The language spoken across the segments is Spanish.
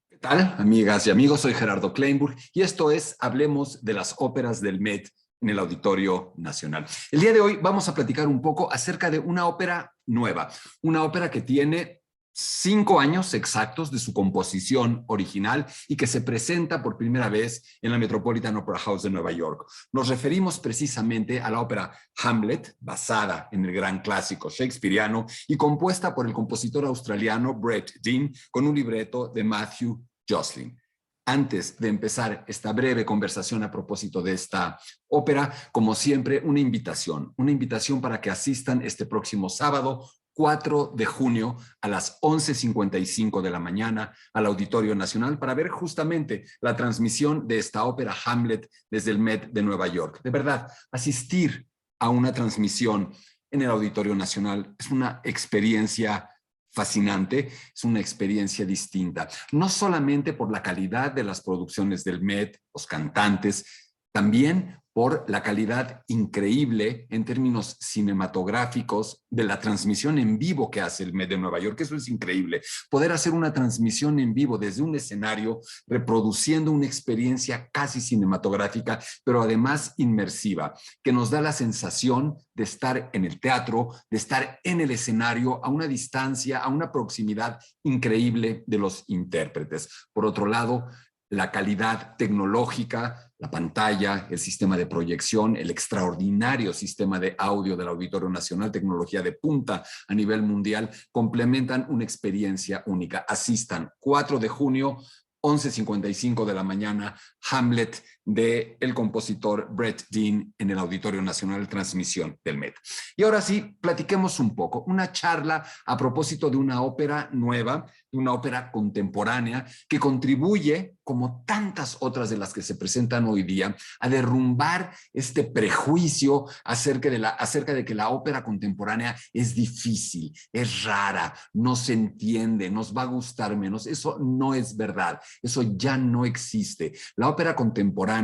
¿Qué tal, amigas y amigos? Soy Gerardo Kleinburg y esto es Hablemos de las óperas del Met en el Auditorio Nacional. El día de hoy vamos a platicar un poco acerca de una ópera nueva, una ópera que tiene 5 años exactos de su composición original y que se presenta por primera vez en la Metropolitan Opera House de Nueva York. Nos referimos precisamente a la ópera Hamlet, basada en el gran clásico shakespeariano y compuesta por el compositor australiano Brett Dean con un libreto de Matthew Joslin. Antes de empezar esta breve conversación a propósito de esta ópera, como siempre, una invitación para que asistan este próximo sábado 4 de junio a las 11:55 de la mañana al Auditorio Nacional para ver justamente la transmisión de esta ópera Hamlet desde el Met de Nueva York. De verdad, asistir a una transmisión en el Auditorio Nacional es una experiencia fascinante, es una experiencia distinta, no solamente por la calidad de las producciones del Met, los cantantes, también por la calidad increíble en términos cinematográficos de la transmisión en vivo que hace el Met de Nueva York. Eso es increíble. Poder hacer una transmisión en vivo desde un escenario, reproduciendo una experiencia casi cinematográfica, pero además inmersiva, que nos da la sensación de estar en el teatro, de estar en el escenario a una distancia, a una proximidad increíble de los intérpretes. Por otro lado, la calidad tecnológica, la pantalla, el sistema de proyección, el extraordinario sistema de audio del Auditorio Nacional, tecnología de punta a nivel mundial, complementan una experiencia única. Asistan 4 de junio, 11:55 de la mañana, Hamlet de el compositor Brett Dean en el Auditorio Nacional, transmisión del Met. Y ahora sí, platiquemos un poco, una charla a propósito de una ópera nueva, de una ópera contemporánea que contribuye, como tantas otras de las que se presentan hoy día, a derrumbar este prejuicio acerca de que la ópera contemporánea es difícil, es rara, no se entiende, nos va a gustar menos. Eso no es verdad, eso ya no existe. La ópera contemporánea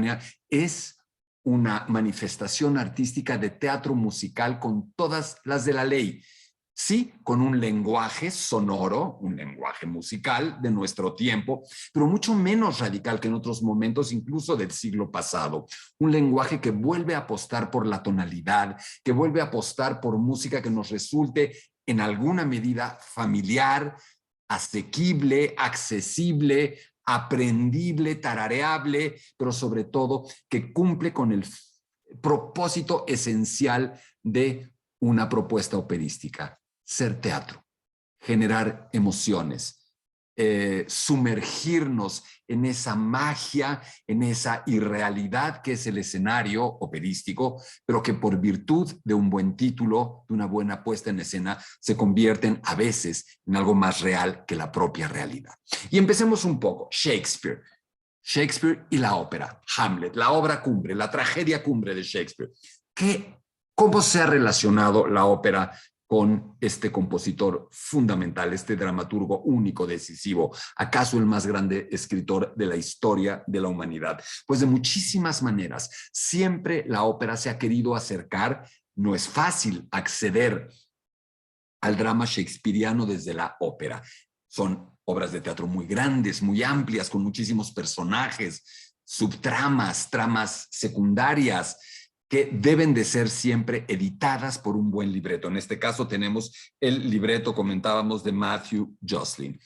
es una manifestación artística de teatro musical con todas las de la ley. Sí, con un lenguaje sonoro, un lenguaje musical de nuestro tiempo, pero mucho menos radical que en otros momentos, incluso del siglo pasado. Un lenguaje que vuelve a apostar por la tonalidad, que vuelve a apostar por música que nos resulte en alguna medida familiar, asequible, accesible, aprendible, tarareable, pero sobre todo que cumple con el propósito esencial de una propuesta operística: ser teatro, generar emociones, sumergirnos en esa magia, en esa irrealidad que es el escenario operístico, pero que por virtud de un buen título, de una buena puesta en escena, se convierten a veces en algo más real que la propia realidad. Y empecemos un poco. Shakespeare y la ópera, Hamlet, la obra cumbre, la tragedia cumbre de Shakespeare. ¿Cómo se ha relacionado la ópera con este compositor fundamental, este dramaturgo único, decisivo, acaso el más grande escritor de la historia de la humanidad? Pues de muchísimas maneras. Siempre la ópera se ha querido acercar. No es fácil acceder al drama shakespeariano desde la ópera. Son obras de teatro muy grandes, muy amplias, con muchísimos personajes, subtramas, tramas secundarias, que deben de ser siempre editadas por un buen libreto. En este caso tenemos el libreto, comentábamos, de Matthew Joslin.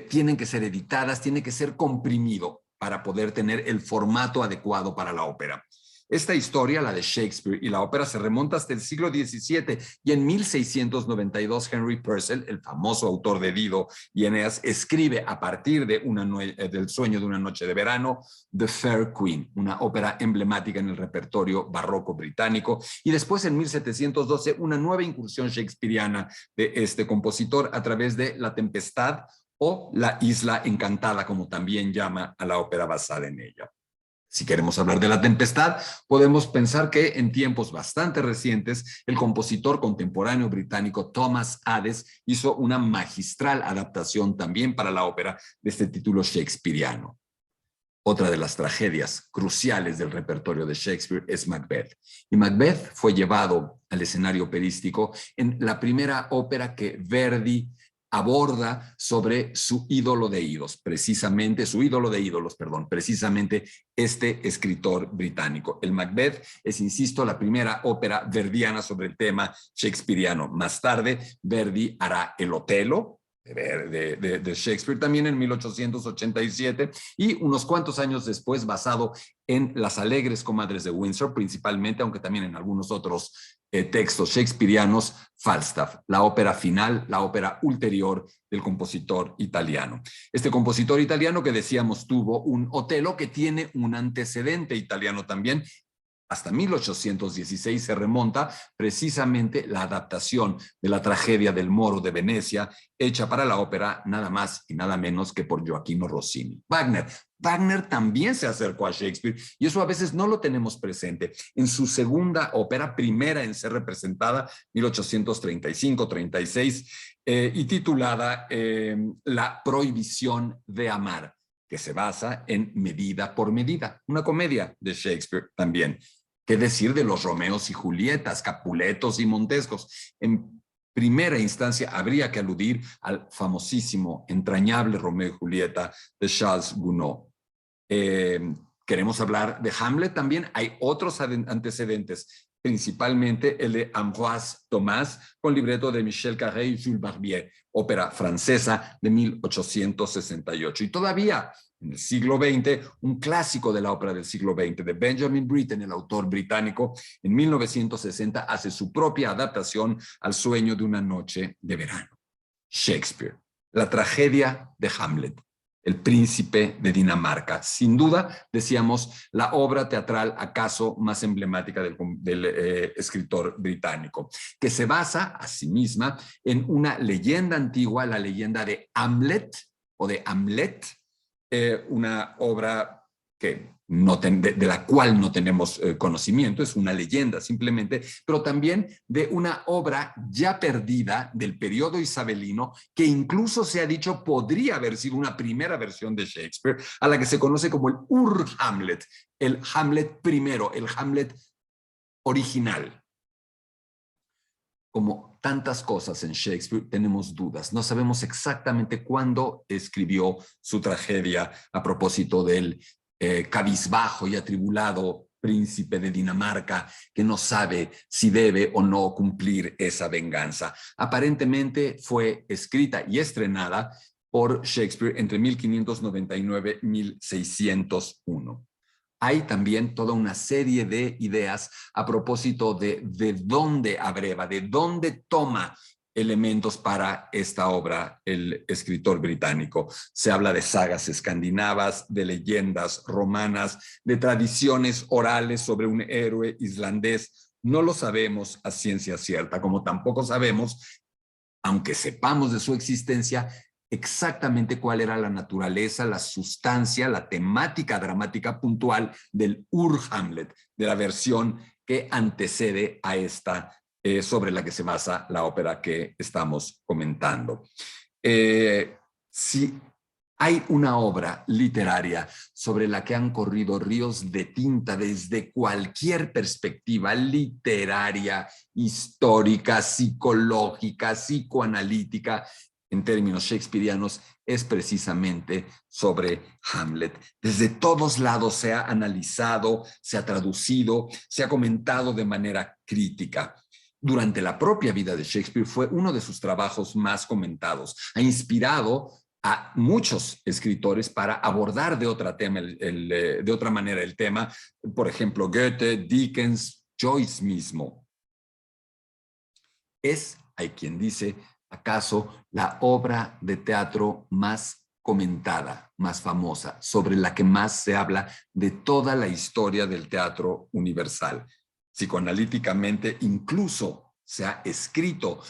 Tienen que ser editadas, tiene que ser comprimido para poder tener el formato adecuado para la ópera. Esta historia, la de Shakespeare y la ópera, se remonta hasta el siglo XVII y en 1692 Henry Purcell, el famoso autor de Dido y Eneas, escribe a partir de del sueño de una noche de verano The Fair Queen, una ópera emblemática en el repertorio barroco británico, y después en 1712 una nueva incursión shakespeariana de este compositor a través de La Tempestad o La Isla Encantada, como también llama a la ópera basada en ella. Si queremos hablar de La Tempestad, podemos pensar que en tiempos bastante recientes, el compositor contemporáneo británico Thomas Hades hizo una magistral adaptación también para la ópera de este título shakespeariano. Otra de las tragedias cruciales del repertorio de Shakespeare es Macbeth. Y Macbeth fue llevado al escenario operístico en la primera ópera que Verdi aborda sobre su ídolo de ídolos, precisamente este escritor británico. El Macbeth es, insisto, la primera ópera verdiana sobre el tema shakespeariano. Más tarde, Verdi hará el Otelo, de Shakespeare también en 1887 y unos cuantos años después basado en Las Alegres Comadres de Windsor, principalmente, aunque también en algunos otros textos shakespearianos, Falstaff, la ópera final, la ópera ulterior del compositor italiano. Este compositor italiano que decíamos tuvo un Otelo que tiene un antecedente italiano también. Hasta 1816 se remonta precisamente la adaptación de la tragedia del Moro de Venecia, hecha para la ópera nada más y nada menos que por Gioachino Rossini. Wagner también se acercó a Shakespeare y eso a veces no lo tenemos presente. En su segunda ópera, primera en ser representada, 1835-36, y titulada La Prohibición de Amar, que se basa en Medida por Medida, una comedia de Shakespeare también. ¿Qué decir de los Romeos y Julietas, Capuletos y Montescos? En primera instancia habría que aludir al famosísimo, entrañable Romeo y Julieta de Charles Gounod. Queremos hablar de Hamlet también. Hay otros antecedentes, principalmente el de Ambroise Thomas, con libreto de Michel Carré y Jules Barbier, ópera francesa de 1868. Y todavía en el siglo XX, un clásico de la ópera del siglo XX, de Benjamin Britten, el autor británico, en 1960 hace su propia adaptación al Sueño de una noche de verano. Shakespeare, la tragedia de Hamlet, El Príncipe de Dinamarca. Sin duda, decíamos, la obra teatral acaso más emblemática del escritor británico, que se basa a sí misma en una leyenda antigua, la leyenda de Hamlet o de Hamlet, una obra que de la cual no tenemos conocimiento, es una leyenda simplemente, pero también de una obra ya perdida del periodo isabelino, que incluso se ha dicho podría haber sido una primera versión de Shakespeare, a la que se conoce como el Ur-Hamlet, el Hamlet primero, el Hamlet original. Como tantas cosas en Shakespeare, tenemos dudas. No sabemos exactamente cuándo escribió su tragedia a propósito del cabizbajo y atribulado príncipe de Dinamarca que no sabe si debe o no cumplir esa venganza. Aparentemente fue escrita y estrenada por Shakespeare entre 1599 y 1601. Hay también toda una serie de ideas a propósito de dónde abreva, de dónde toma elementos para esta obra el escritor británico. Se habla de sagas escandinavas, de leyendas romanas, de tradiciones orales sobre un héroe islandés. No lo sabemos a ciencia cierta, como tampoco sabemos, aunque sepamos de su existencia, exactamente cuál era la naturaleza, la sustancia, la temática dramática puntual del Ur-Hamlet, de la versión que antecede a esta sobre la que se basa la ópera que estamos comentando. Si hay una obra literaria sobre la que han corrido ríos de tinta desde cualquier perspectiva literaria, histórica, psicológica, psicoanalítica, en términos shakespearianos, es precisamente sobre Hamlet. Desde todos lados se ha analizado, se ha traducido, se ha comentado de manera crítica. Durante la propia vida de Shakespeare fue uno de sus trabajos más comentados. Ha inspirado a muchos escritores para abordar de otra manera el tema. Por ejemplo, Goethe, Dickens, Joyce mismo. Hay quien dice, acaso la obra de teatro más comentada, más famosa, sobre la que más se habla de toda la historia del teatro universal. Psicoanalíticamente, incluso se han escrito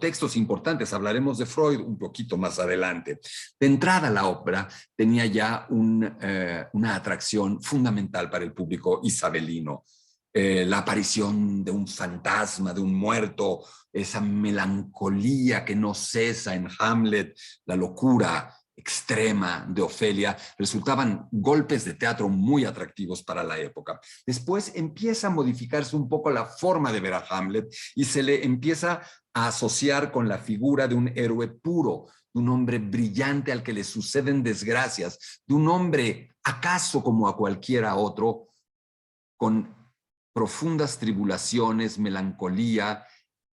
textos importantes. Hablaremos de Freud un poquito más adelante. De entrada, la ópera tenía ya una atracción fundamental para el público isabelino. La aparición de un fantasma, de un muerto, esa melancolía que no cesa en Hamlet, la locura extrema de Ofelia resultaban golpes de teatro muy atractivos para la época. Después empieza a modificarse un poco la forma de ver a Hamlet y se le empieza a asociar con la figura de un héroe puro, de un hombre brillante al que le suceden desgracias, de un hombre acaso como a cualquiera otro, con profundas tribulaciones, melancolía,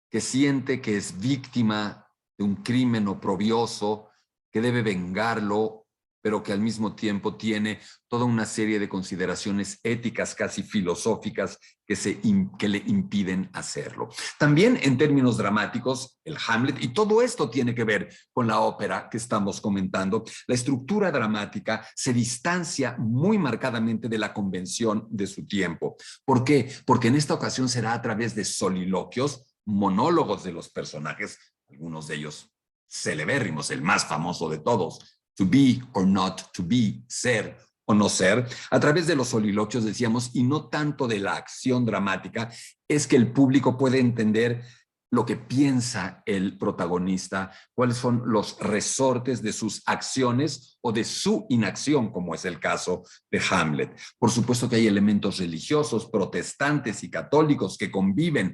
que siente que es víctima de un crimen oprobioso, que debe vengarlo, pero que al mismo tiempo tiene toda una serie de consideraciones éticas, casi filosóficas, que le impiden hacerlo. También en términos dramáticos, el Hamlet, y todo esto tiene que ver con la ópera que estamos comentando, la estructura dramática se distancia muy marcadamente de la convención de su tiempo. ¿Por qué? Porque en esta ocasión será a través de soliloquios, monólogos de los personajes, algunos de ellos celebérrimos, el más famoso de todos, to be or not to be, ser o no ser, a través de los soliloquios decíamos, y no tanto de la acción dramática, es que el público puede entender lo que piensa el protagonista, cuáles son los resortes de sus acciones o de su inacción, como es el caso de Hamlet. Por supuesto que hay elementos religiosos, protestantes y católicos que conviven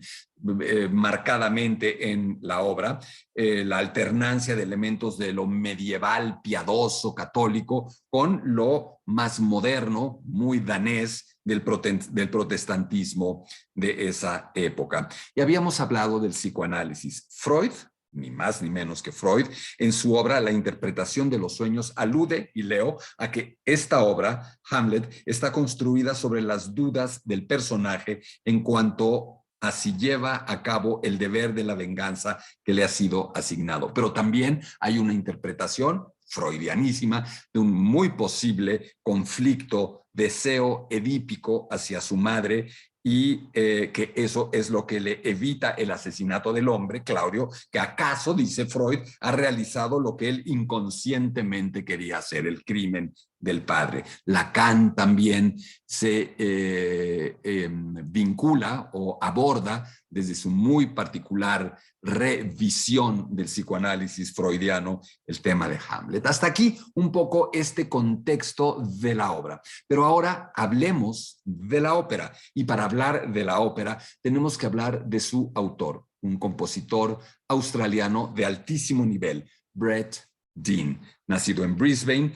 marcadamente en la obra, la alternancia de elementos de lo medieval, piadoso, católico, con lo más moderno, muy danés, del protestantismo de esa época. Y habíamos hablado del psicoanálisis. Freud, ni más ni menos que Freud, en su obra La interpretación de los sueños, alude, y leo, a que esta obra, Hamlet, está construida sobre las dudas del personaje en cuanto a si lleva a cabo el deber de la venganza que le ha sido asignado. Pero también hay una interpretación freudianísima de un muy posible conflicto, deseo edípico hacia su madre, y que eso es lo que le evita el asesinato del hombre, Claudio, que acaso, dice Freud, ha realizado lo que él inconscientemente quería hacer, el crimen del padre. Lacan también se vincula o aborda desde su muy particular revisión del psicoanálisis freudiano el tema de Hamlet. Hasta aquí un poco este contexto de la obra. Pero ahora hablemos de la ópera. Y para hablar de la ópera tenemos que hablar de su autor, un compositor australiano de altísimo nivel, Brett Dean, nacido en Brisbane,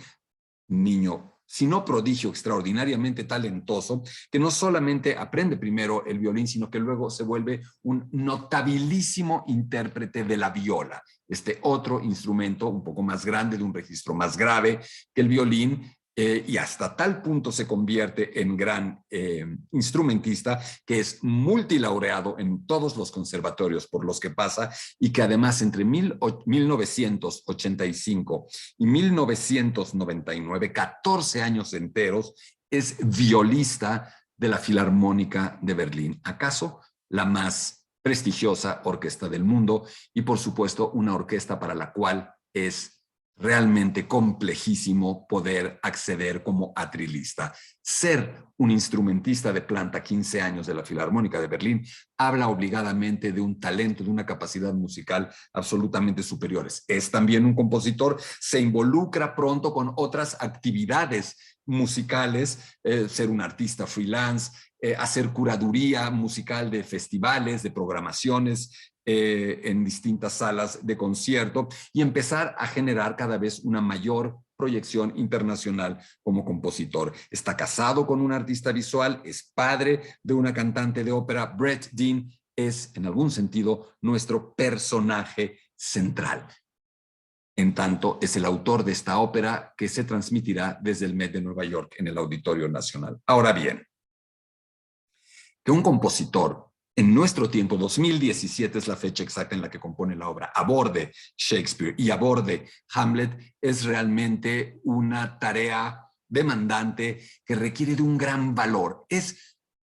niño, si no prodigio, extraordinariamente talentoso, que no solamente aprende primero el violín, sino que luego se vuelve un notabilísimo intérprete de la viola, este otro instrumento un poco más grande, de un registro más grave que el violín, y hasta tal punto se convierte en gran instrumentista que es multilaureado en todos los conservatorios por los que pasa, y que además entre 1985 y 1999, 14 años enteros, es violista de la Filarmónica de Berlín. ¿Acaso la más prestigiosa orquesta del mundo? Y por supuesto una orquesta para la cual es realmente complejísimo poder acceder como atrilista. Ser un instrumentista de planta 15 años de la Filarmónica de Berlín habla obligadamente de un talento, de una capacidad musical absolutamente superiores. Es también un compositor, se involucra pronto con otras actividades musicales, ser un artista freelance, hacer curaduría musical de festivales, de programaciones, en distintas salas de concierto, y empezar a generar cada vez una mayor proyección internacional como compositor. Está casado con un artista visual, es padre de una cantante de ópera. Brett Dean es, en algún sentido, nuestro personaje central. En tanto, es el autor de esta ópera que se transmitirá desde el Met de Nueva York en el Auditorio Nacional. Ahora bien, que un compositor en nuestro tiempo, 2017 es la fecha exacta en la que compone la obra, aborde Shakespeare y aborde Hamlet, es realmente una tarea demandante que requiere de un gran valor. Es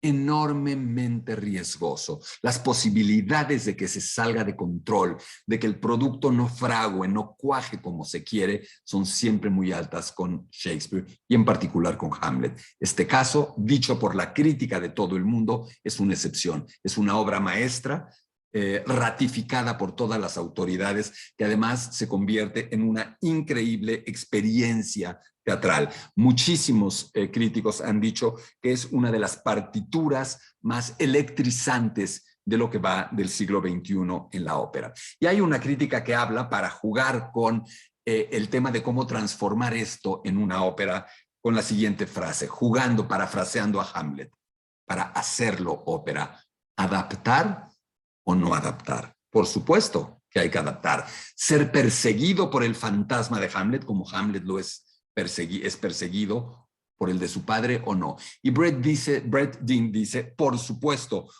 enormemente riesgoso. Las posibilidades de que se salga de control, de que el producto no frague, no cuaje como se quiere, son siempre muy altas con Shakespeare y en particular con Hamlet. Este caso, dicho por la crítica de todo el mundo, es una excepción. Es una obra maestra ratificada por todas las autoridades, que además se convierte en una increíble experiencia teatral. Muchísimos críticos han dicho que es una de las partituras más electrizantes de lo que va del siglo XXI en la ópera. Y hay una crítica que habla para jugar con el tema de cómo transformar esto en una ópera con la siguiente frase, jugando, parafraseando a Hamlet, para hacerlo ópera, adaptar o no adaptar. Por supuesto que hay que adaptar. Ser perseguido por el fantasma de Hamlet, como Hamlet lo es perseguido por el de su padre o no. Y Brett Dean dice, por supuesto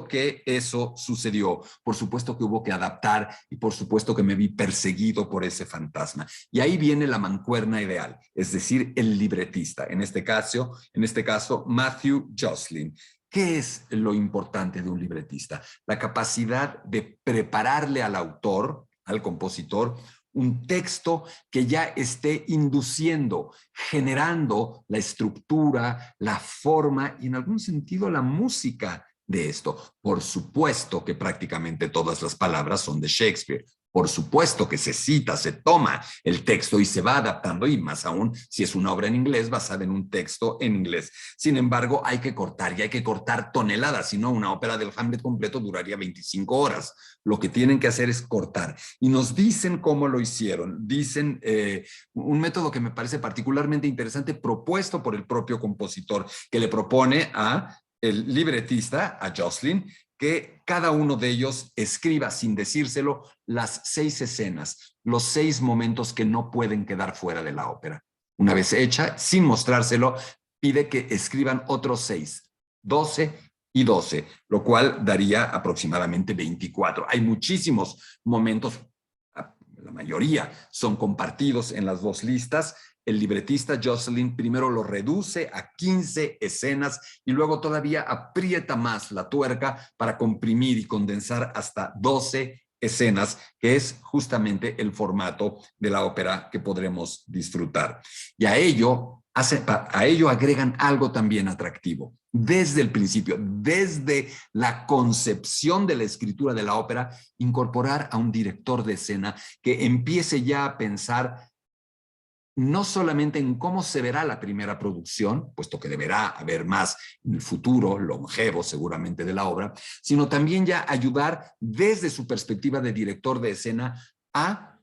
que eso sucedió, por supuesto que hubo que adaptar y por supuesto que me vi perseguido por ese fantasma. Y ahí viene la mancuerna ideal, es decir, el libretista, en este caso Matthew Joslin. ¿Qué es lo importante de un libretista? La capacidad de prepararle al autor, al compositor, un texto que ya esté induciendo, generando la estructura, la forma y en algún sentido la música de esto. Por supuesto que prácticamente todas las palabras son de Shakespeare. Por supuesto que se cita, se toma el texto y se va adaptando, y más aún si es una obra en inglés basada en un texto en inglés. Sin embargo, hay que cortar, y hay que cortar toneladas, si no, una ópera del Hamlet completo duraría 25 horas. Lo que tienen que hacer es cortar. Y nos dicen cómo lo hicieron. Dicen un método que me parece particularmente interesante, propuesto por el propio compositor, que le propone a el libretista, a Joslin, que cada uno de ellos escriba sin decírselo las 6 escenas, los 6 momentos que no pueden quedar fuera de la ópera. Una vez hecha, sin mostrárselo, pide que escriban otros 6, 12 y 12, lo cual daría aproximadamente 24. Hay muchísimos momentos, la mayoría son compartidos en las 2 listas. El libretista Joslin primero lo reduce a 15 escenas y luego todavía aprieta más la tuerca para comprimir y condensar hasta 12 escenas, que es justamente el formato de la ópera que podremos disfrutar. Y a ello agregan algo también atractivo. Desde el principio, desde la concepción de la escritura de la ópera, incorporar a un director de escena que empiece ya a pensar no solamente en cómo se verá la primera producción, puesto que deberá haber más en el futuro, longevo seguramente de la obra, sino también ya ayudar desde su perspectiva de director de escena a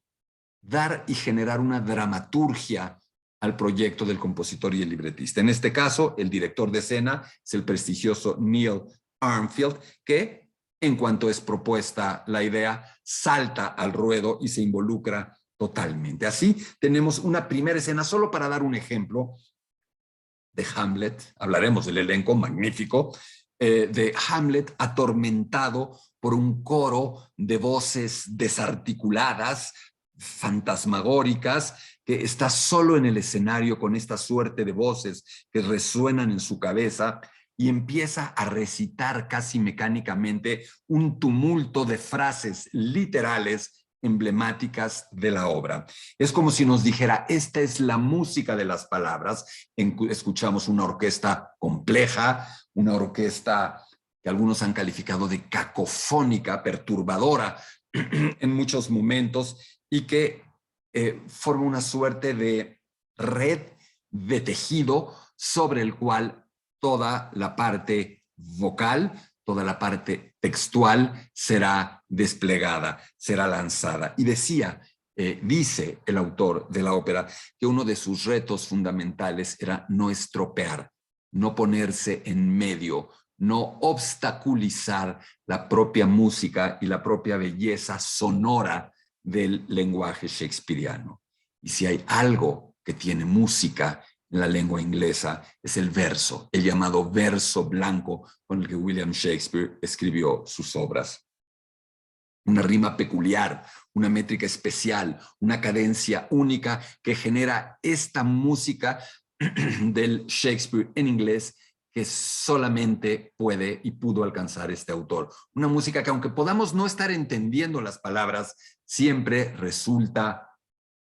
dar y generar una dramaturgia al proyecto del compositor y el libretista. En este caso, el director de escena es el prestigioso Neil Armfield, que en cuanto es propuesta la idea, salta al ruedo y se involucra totalmente. Así tenemos una primera escena, solo para dar un ejemplo, de Hamlet. Hablaremos del elenco magnífico, de Hamlet atormentado por un coro de voces desarticuladas, fantasmagóricas, que está solo en el escenario con esta suerte de voces que resuenan en su cabeza y empieza a recitar casi mecánicamente un tumulto de frases literales emblemáticas de la obra. Es como si nos dijera, esta es la música de las palabras. Escuchamos una orquesta compleja, una orquesta que algunos han calificado de cacofónica, perturbadora en muchos momentos, y que forma una suerte de red de tejido sobre el cual toda la parte vocal, toda la parte textual será desplegada, será lanzada. Y dice el autor de la ópera que uno de sus retos fundamentales era no estropear, no ponerse en medio, no obstaculizar la propia música y la propia belleza sonora del lenguaje shakespeariano. Y si hay algo que tiene música en la lengua inglesa, es el verso, el llamado verso blanco con el que William Shakespeare escribió sus obras. Una rima peculiar, una métrica especial, una cadencia única que genera esta música del Shakespeare en inglés que solamente puede y pudo alcanzar este autor. Una música que, aunque podamos no estar entendiendo las palabras, siempre resulta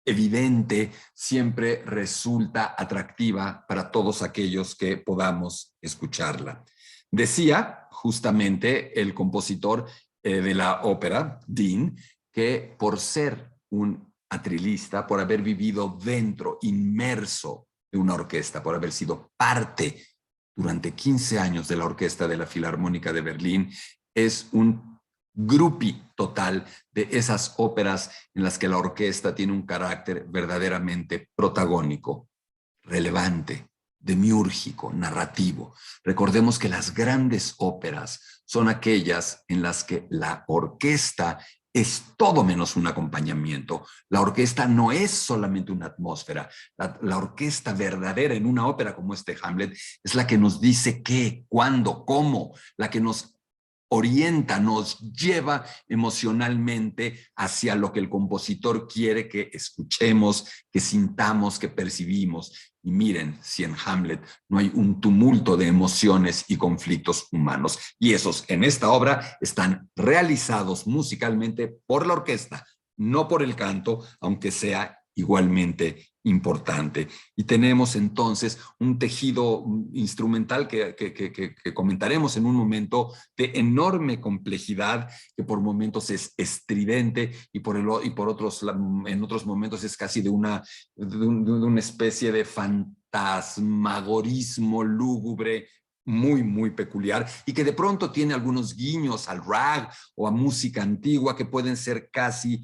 evidente, siempre resulta atractiva para todos aquellos que podamos escucharla. Decía justamente el compositor de la ópera, Dean, que por ser un atrilista, por haber vivido dentro, inmerso de una orquesta, por haber sido parte durante 15 años de la orquesta de la Filarmónica de Berlín, es un groupie total de esas óperas en las que la orquesta tiene un carácter verdaderamente protagónico, relevante, demiúrgico, narrativo. Recordemos que las grandes óperas son aquellas en las que la orquesta es todo menos un acompañamiento. La orquesta no es solamente una atmósfera. La orquesta verdadera en una ópera como este Hamlet es la que nos dice qué, cuándo, cómo, la que nos orienta, nos lleva emocionalmente hacia lo que el compositor quiere que escuchemos, que sintamos, que percibimos. Y miren, si en Hamlet no hay un tumulto de emociones y conflictos humanos, y esos en esta obra están realizados musicalmente por la orquesta, no por el canto, aunque sea igualmente importante. Y tenemos entonces un tejido instrumental que comentaremos en un momento de enorme complejidad, que por momentos es estridente y por otros, en otros momentos es casi de una especie de fantasmagorismo lúgubre muy, muy peculiar y que de pronto tiene algunos guiños al rag o a música antigua que pueden ser casi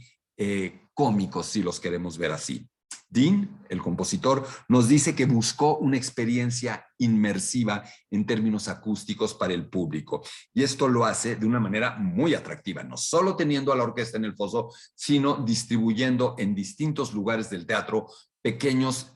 cómicos si los queremos ver así. Dean, el compositor, nos dice que buscó una experiencia inmersiva en términos acústicos para el público. Y esto lo hace de una manera muy atractiva, no solo teniendo a la orquesta en el foso, sino distribuyendo en distintos lugares del teatro pequeños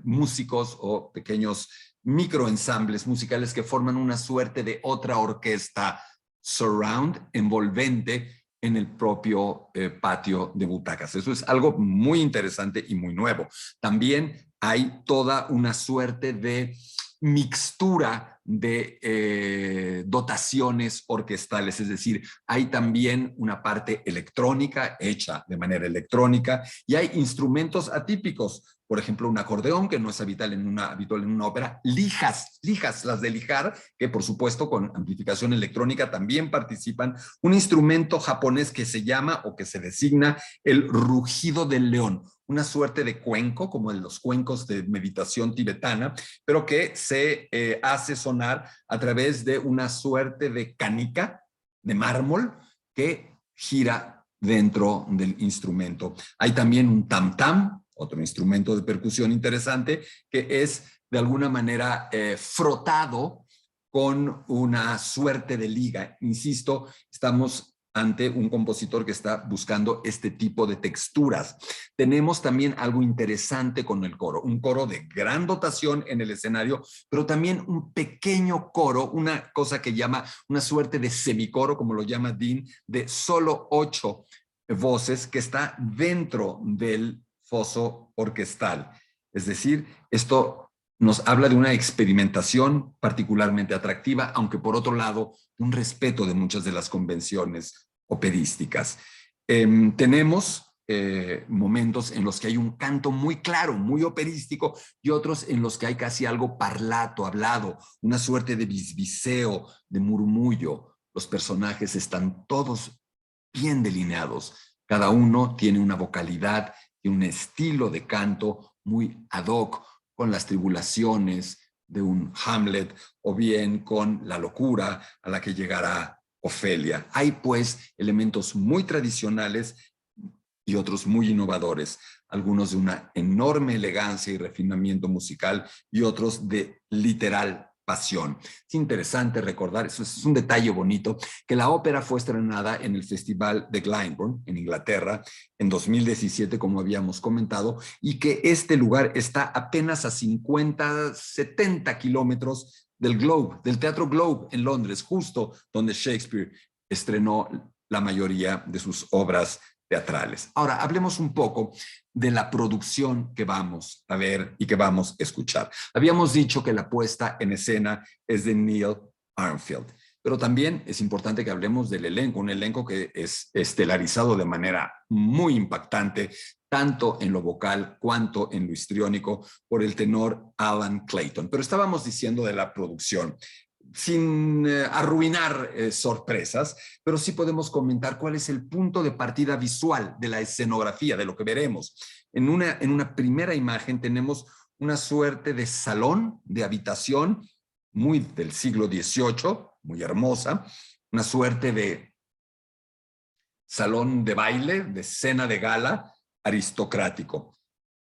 músicos o pequeños microensambles musicales que forman una suerte de otra orquesta surround, envolvente, en el propio patio de butacas. Eso es algo muy interesante y muy nuevo. También hay toda una suerte de mixtura de dotaciones orquestales, es decir, hay también una parte electrónica hecha de manera electrónica y hay instrumentos atípicos, por ejemplo, un acordeón que no es habitual en una ópera, lijas, las de lijar, que por supuesto con amplificación electrónica también participan, un instrumento japonés que se llama o que se designa el rugido del león, una suerte de cuenco, como en los cuencos de meditación tibetana, pero que se hace sonar a través de una suerte de canica de mármol que gira dentro del instrumento. Hay también un tam-tam, otro instrumento de percusión interesante, que es de alguna manera frotado con una suerte de liga. Insisto, estamos ante un compositor que está buscando este tipo de texturas. Tenemos también algo interesante con el coro, un coro de gran dotación en el escenario, pero también un pequeño coro, una cosa que llama una suerte de semicoro, como lo llama Dean, de solo 8 voces que está dentro del foso orquestal. Es decir, esto nos habla de una experimentación particularmente atractiva, aunque por otro lado, un respeto de muchas de las convenciones operísticas. Tenemos momentos en los que hay un canto muy claro, muy operístico, y otros en los que hay casi algo parlato, hablado, una suerte de bisbiseo, de murmullo. Los personajes están todos bien delineados. Cada uno tiene una vocalidad y un estilo de canto muy ad hoc, con las tribulaciones de un Hamlet o bien con la locura a la que llegará Ofelia. Hay pues elementos muy tradicionales y otros muy innovadores, algunos de una enorme elegancia y refinamiento musical y otros de literal pasión. Es interesante recordar, eso es un detalle bonito, que la ópera fue estrenada en el Festival de Glyndebourne, en Inglaterra, en 2017, como habíamos comentado, y que este lugar está apenas a 50, 70 kilómetros del Globe, del Teatro Globe en Londres, justo donde Shakespeare estrenó la mayoría de sus obras teatrales. Ahora, hablemos un poco de la producción que vamos a ver y que vamos a escuchar. Habíamos dicho que la puesta en escena es de Neil Armfield, pero también es importante que hablemos del elenco, un elenco que es estelarizado de manera muy impactante, tanto en lo vocal cuanto en lo histriónico, por el tenor Alan Clayton. Pero estábamos diciendo de la producción. sin arruinar sorpresas, pero sí podemos comentar cuál es el punto de partida visual de la escenografía, de lo que veremos. En una primera imagen tenemos una suerte de salón, de habitación, muy del siglo XVIII, muy hermosa, una suerte de salón de baile, de cena de gala aristocrático.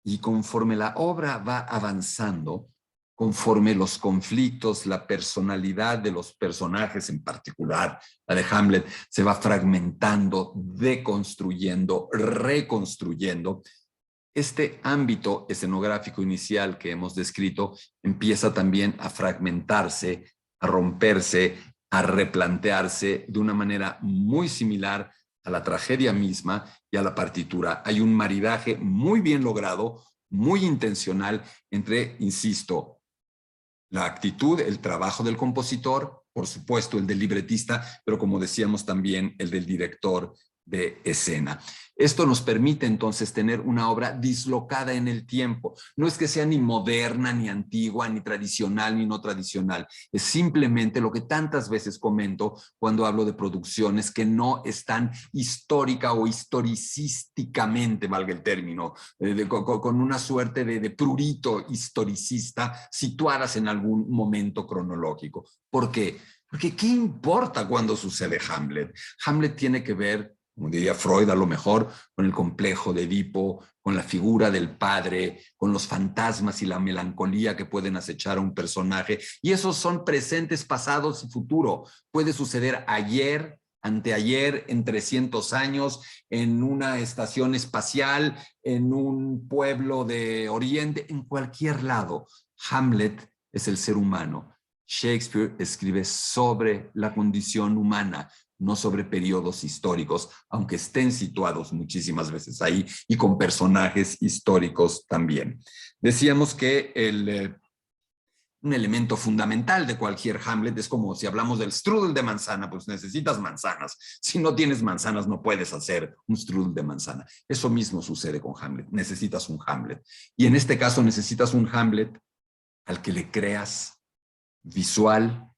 Y conforme la obra va avanzando, conforme los conflictos, la personalidad de los personajes, en particular la de Hamlet, se va fragmentando, deconstruyendo, reconstruyendo, este ámbito escenográfico inicial que hemos descrito empieza también a fragmentarse, a romperse, a replantearse de una manera muy similar a la tragedia misma y a la partitura. Hay un maridaje muy bien logrado, muy intencional entre, insisto, la actitud, el trabajo del compositor, por supuesto el del libretista, pero como decíamos también el del director de escena. Esto nos permite entonces tener una obra dislocada en el tiempo. No es que sea ni moderna, ni antigua, ni tradicional, ni no tradicional. Es simplemente lo que tantas veces comento cuando hablo de producciones que no están histórica o historicísticamente, valga el término, con una suerte de prurito historicista situadas en algún momento cronológico. ¿Por qué? Porque ¿qué importa cuando sucede Hamlet? Hamlet tiene que ver, como diría Freud a lo mejor, con el complejo de Edipo, con la figura del padre, con los fantasmas y la melancolía que pueden acechar a un personaje. Y esos son presentes, pasados y futuro. Puede suceder ayer, anteayer, en 300 años, en una estación espacial, en un pueblo de Oriente, en cualquier lado. Hamlet es el ser humano. Shakespeare escribe sobre la condición humana, no sobre periodos históricos, aunque estén situados muchísimas veces ahí y con personajes históricos también. Decíamos que un elemento fundamental de cualquier Hamlet es como si hablamos del strudel de manzana, pues necesitas manzanas. Si no tienes manzanas, no puedes hacer un strudel de manzana. Eso mismo sucede con Hamlet. Necesitas un Hamlet. Y en este caso necesitas un Hamlet al que le creas visual,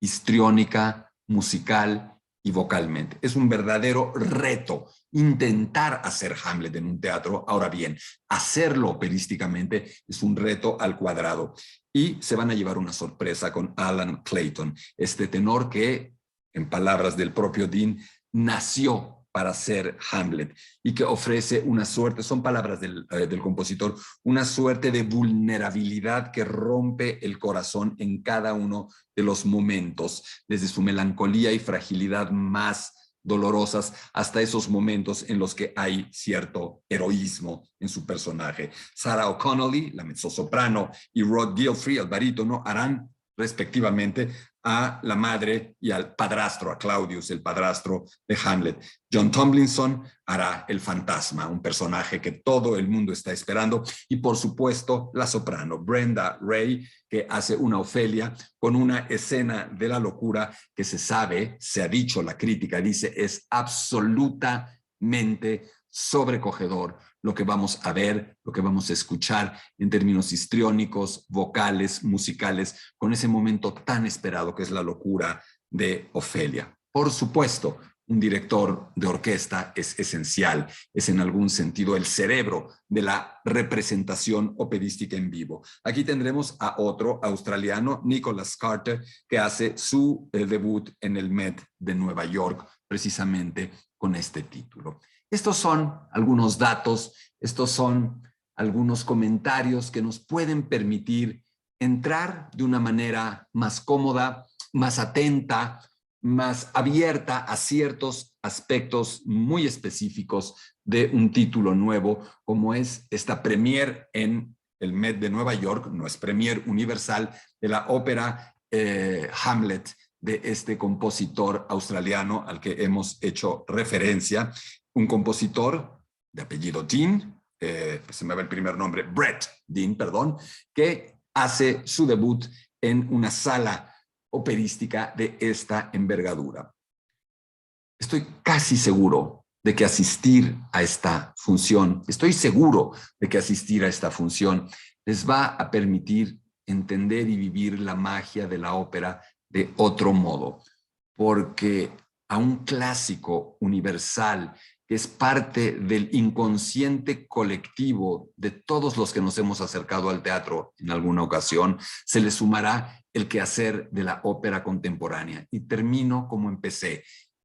histriónica, musical y vocalmente. Es un verdadero reto intentar hacer Hamlet en un teatro. Ahora bien, hacerlo operísticamente es un reto al cuadrado. Y se van a llevar una sorpresa con Alan Clayton, este tenor que, en palabras del propio Dean, nació para ser Hamlet y que ofrece una suerte, son palabras del compositor, una suerte de vulnerabilidad que rompe el corazón en cada uno de los momentos, desde su melancolía y fragilidad más dolorosas hasta esos momentos en los que hay cierto heroísmo en su personaje. Sarah O'Connolly, la mezzosoprano, y Rod Gilfrey, el barítono, harán respectivamente a la madre y al padrastro, a Claudius, el padrastro de Hamlet. John Tomlinson hará el fantasma, un personaje que todo el mundo está esperando, y por supuesto la soprano Brenda Ray, que hace una Ofelia con una escena de la locura que se sabe, se ha dicho, la crítica dice, es absolutamente sobrecogedor lo que vamos a ver, lo que vamos a escuchar en términos histriónicos, vocales, musicales, con ese momento tan esperado que es la locura de Ofelia. Por supuesto, un director de orquesta es esencial, es en algún sentido el cerebro de la representación operística en vivo. Aquí tendremos a otro australiano, Nicholas Carter, que hace su debut en el Met de Nueva York, precisamente con este título. Estos son algunos datos, estos son algunos comentarios que nos pueden permitir entrar de una manera más cómoda, más atenta, más abierta a ciertos aspectos muy específicos de un título nuevo, como es esta premiere en el Met de Nueva York, no es premiere universal, de la ópera Hamlet, de este compositor australiano al que hemos hecho referencia, un compositor de apellido Dean, se me va el primer nombre, Brett Dean, perdón, que hace su debut en una sala operística de esta envergadura. Estoy casi seguro de que asistir a esta función, estoy seguro de que asistir a esta función les va a permitir entender y vivir la magia de la ópera de otro modo, porque a un clásico universal que es parte del inconsciente colectivo de todos los que nos hemos acercado al teatro en alguna ocasión, se le sumará el quehacer de la ópera contemporánea. Y termino como empecé.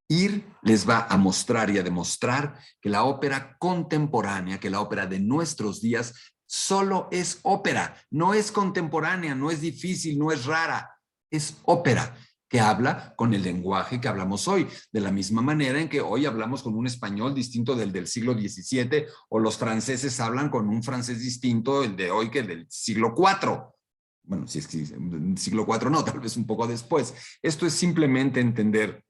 Ir les va a mostrar y a demostrar que la ópera contemporánea, que la ópera de nuestros días, solo es ópera, no es contemporánea, no es difícil, no es rara, es ópera que habla con el lenguaje que hablamos hoy, de la misma manera en que hoy hablamos con un español distinto del siglo XVII, o los franceses hablan con un francés distinto el de hoy que el del siglo IV. Bueno, si es que el siglo IV no, tal vez un poco después. Esto es simplemente entender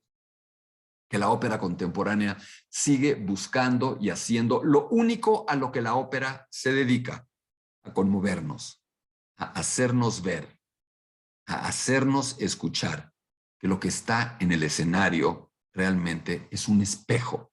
que la ópera contemporánea sigue buscando y haciendo lo único a lo que la ópera se dedica: a conmovernos, a hacernos ver, a hacernos escuchar que lo que está en el escenario realmente es un espejo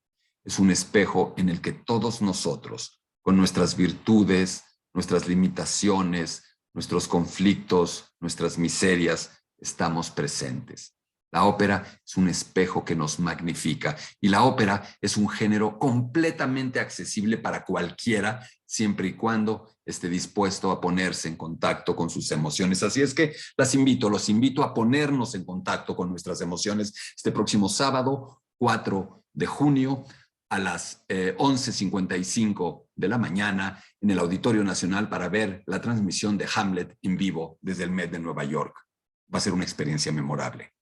en el que todos nosotros, con nuestras virtudes, nuestras limitaciones, nuestros conflictos, nuestras miserias, estamos presentes. La ópera es un espejo que nos magnifica, y la ópera es un género completamente accesible para cualquiera, siempre y cuando esté dispuesto a ponerse en contacto con sus emociones. Así es que los invito a ponernos en contacto con nuestras emociones este próximo sábado, 4 de junio, a las 11:55 de la mañana, en el Auditorio Nacional, para ver la transmisión de Hamlet en vivo desde el Met de Nueva York. Va a ser una experiencia memorable.